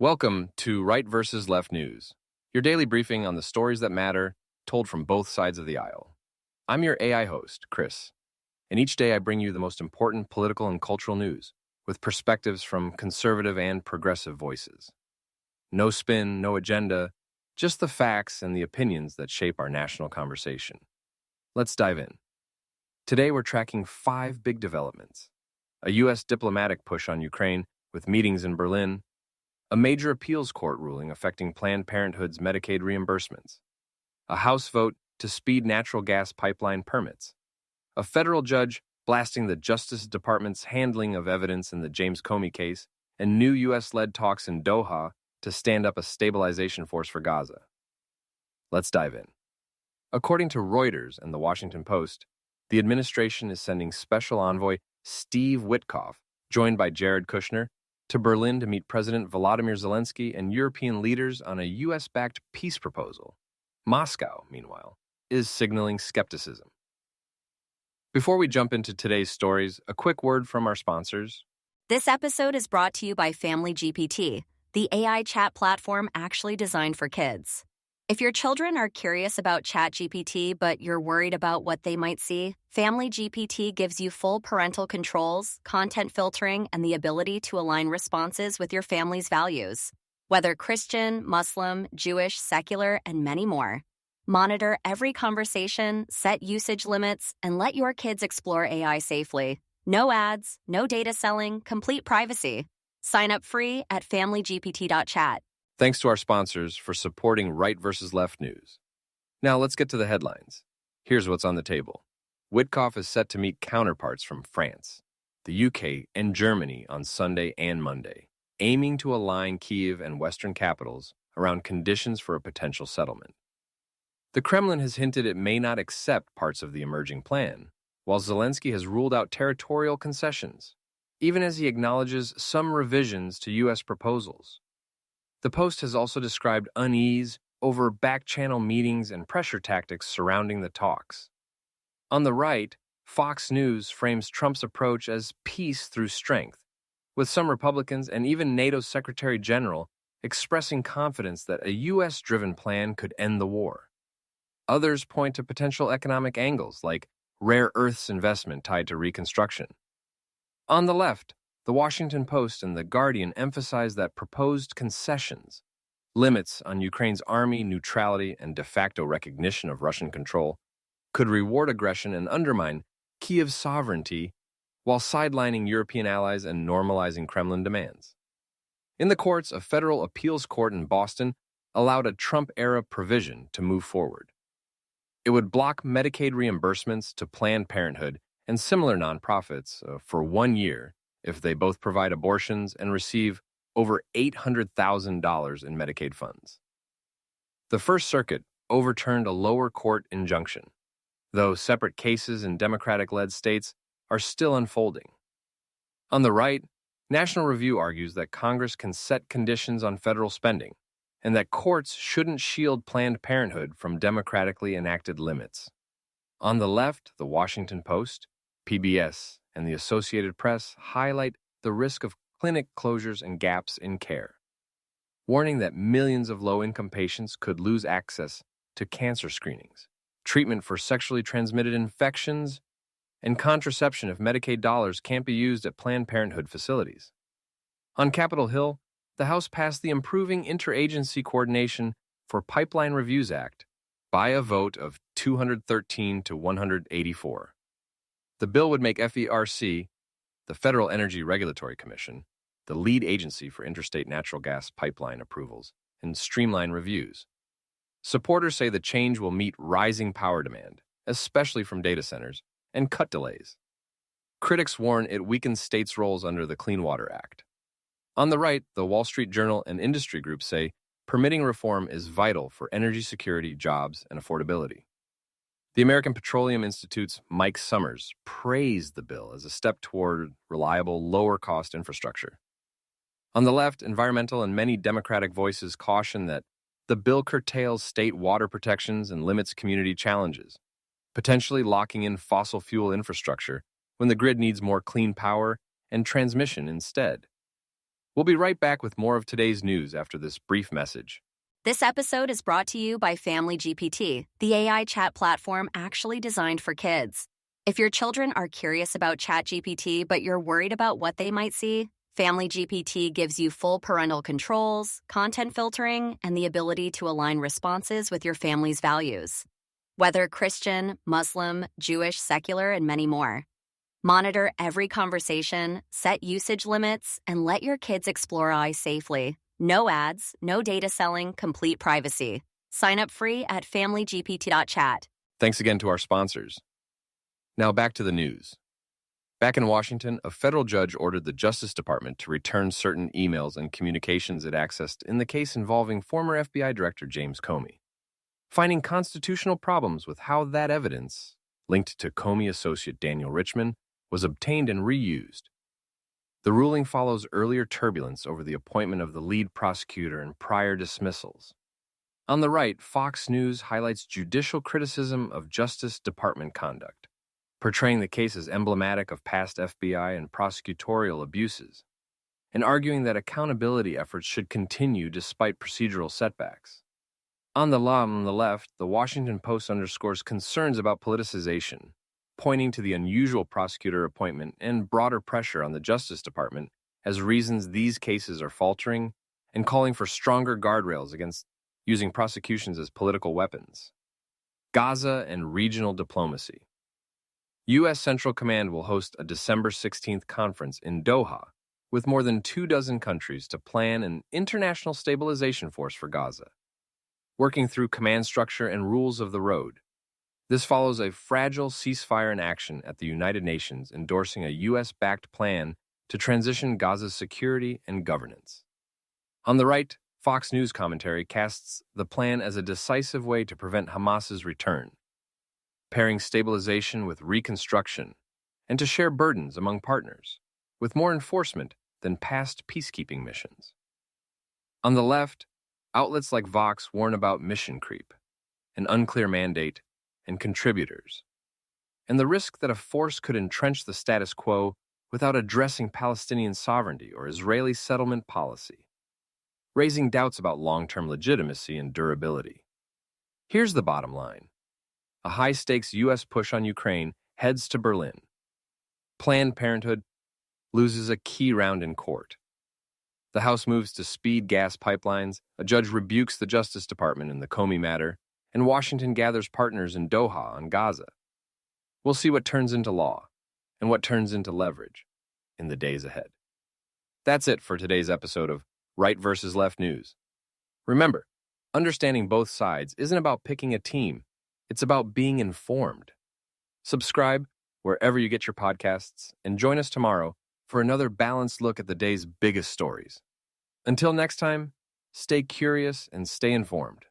Welcome to Right versus Left News, your daily briefing on the stories that matter, told from both sides of the aisle. I'm your AI host, Chris, and each day I bring you the most important political and cultural news, with perspectives from conservative and progressive voices. No spin, no agenda, just the facts and the opinions that shape our national conversation. Let's dive in. Today we're tracking 5 big developments: a U.S. diplomatic push on Ukraine with meetings in Berlin, a major appeals court ruling affecting Planned Parenthood's Medicaid reimbursements, a House vote to speed natural gas pipeline permits, a federal judge blasting the Justice Department's handling of evidence in the James Comey case, and new U.S.-led talks in Doha to stand up a stabilization force for Gaza. Let's dive in. According to Reuters and the Washington Post, the administration is sending Special Envoy Steve Witkoff, joined by Jared Kushner, to Berlin to meet President Volodymyr Zelensky and European leaders on a U.S.-backed peace proposal. Moscow, meanwhile, is signaling skepticism. Before we jump into today's stories, a quick word from our sponsors. This episode is brought to you by Family GPT, the AI chat platform actually designed for kids. If your children are curious about ChatGPT but you're worried about what they might see, Family GPT gives you full parental controls, content filtering, and the ability to align responses with your family's values. Whether Christian, Muslim, Jewish, secular, and many more. Monitor every conversation, set usage limits, and let your kids explore AI safely. No ads, no data selling, complete privacy. Sign up free at familygpt.chat. Thanks to our sponsors for supporting Right versus Left News. Now let's get to the headlines. Here's what's on the table. Witkoff is set to meet counterparts from France, the UK, and Germany on Sunday and Monday, aiming to align Kyiv and Western capitals around conditions for a potential settlement. The Kremlin has hinted it may not accept parts of the emerging plan, while Zelensky has ruled out territorial concessions, even as he acknowledges some revisions to U.S. proposals. The Post has also described unease over back-channel meetings and pressure tactics surrounding the talks. On the right, Fox News frames Trump's approach as peace through strength, with some Republicans and even NATO Secretary General expressing confidence that a U.S.-driven plan could end the war. Others point to potential economic angles, like rare earths investment tied to reconstruction. On the left, the Washington Post and The Guardian emphasize that proposed concessions, limits on Ukraine's army neutrality and de facto recognition of Russian control, could reward aggression and undermine Kyiv's sovereignty while sidelining European allies and normalizing Kremlin demands. In the courts, a federal appeals court in Boston allowed a Trump-era provision to move forward. It would block Medicaid reimbursements to Planned Parenthood and similar nonprofits for 1 year if they both provide abortions and receive over $800,000 in Medicaid funds. The First Circuit overturned a lower court injunction, though separate cases in Democratic-led states are still unfolding. On the right, National Review argues that Congress can set conditions on federal spending and that courts shouldn't shield Planned Parenthood from democratically enacted limits. On the left, the Washington Post, PBS, and the Associated Press highlight the risk of clinic closures and gaps in care, warning that millions of low-income patients could lose access to cancer screenings, treatment for sexually transmitted infections, and contraception if Medicaid dollars can't be used at Planned Parenthood facilities. On Capitol Hill, the House passed the Improving Interagency Coordination for Pipeline Reviews Act by a vote of 213 to 184. The bill would make FERC, the Federal Energy Regulatory Commission, the lead agency for interstate natural gas pipeline approvals and streamline reviews. Supporters say the change will meet rising power demand, especially from data centers, and cut delays. Critics warn it weakens states' roles under the Clean Water Act. On the right, the Wall Street Journal and industry groups say permitting reform is vital for energy security, jobs, and affordability. The American Petroleum Institute's Mike Summers praised the bill as a step toward reliable, lower-cost infrastructure. On the left, environmental and many Democratic voices caution that the bill curtails state water protections and limits community challenges, potentially locking in fossil fuel infrastructure when the grid needs more clean power and transmission instead. We'll be right back with more of today's news after this brief message. This episode is brought to you by Family GPT, the AI chat platform actually designed for kids. If your children are curious about ChatGPT but you're worried about what they might see, Family GPT gives you full parental controls, content filtering, and the ability to align responses with your family's values. Whether Christian, Muslim, Jewish, secular, and many more. Monitor every conversation, set usage limits, and let your kids explore AI safely. No ads, no data selling, complete privacy. Sign up free at familygpt.chat. Thanks again to our sponsors. Now back to the news. Back in Washington, a federal judge ordered the Justice Department to return certain emails and communications it accessed in the case involving former FBI Director James Comey, finding constitutional problems with how that evidence, linked to Comey associate Daniel Richman, was obtained and reused. The ruling follows earlier turbulence over the appointment of the lead prosecutor and prior dismissals. On the right, Fox News highlights judicial criticism of Justice Department conduct, portraying the case as emblematic of past FBI and prosecutorial abuses, and arguing that accountability efforts should continue despite procedural setbacks. On the left, the Washington Post underscores concerns about politicization, pointing to the unusual prosecutor appointment and broader pressure on the Justice Department as reasons these cases are faltering, and calling for stronger guardrails against using prosecutions as political weapons. Gaza and regional diplomacy. U.S. Central Command will host a December 16th conference in Doha with more than 24 countries to plan an international stabilization force for Gaza, working through command structure and rules of the road. This follows a fragile ceasefire in action at the United Nations endorsing a U.S.-backed plan to transition Gaza's security and governance. On the right, Fox News commentary casts the plan as a decisive way to prevent Hamas's return, pairing stabilization with reconstruction, and to share burdens among partners, with more enforcement than past peacekeeping missions. On the left, outlets like Vox warn about mission creep, an unclear mandate, and contributors, and the risk that a force could entrench the status quo without addressing Palestinian sovereignty or Israeli settlement policy, raising doubts about long-term legitimacy and durability. Here's the bottom line. A high-stakes U.S. push on Ukraine heads to Berlin. Planned Parenthood loses a key round in court. The House moves to speed gas pipelines, a judge rebukes the Justice Department in the Comey matter, and Washington gathers partners in Doha on Gaza. We'll see what turns into law and what turns into leverage in the days ahead. That's it for today's episode of Right versus Left News. Remember, understanding both sides isn't about picking a team. It's about being informed. Subscribe wherever you get your podcasts and join us tomorrow for another balanced look at the day's biggest stories. Until next time, stay curious and stay informed.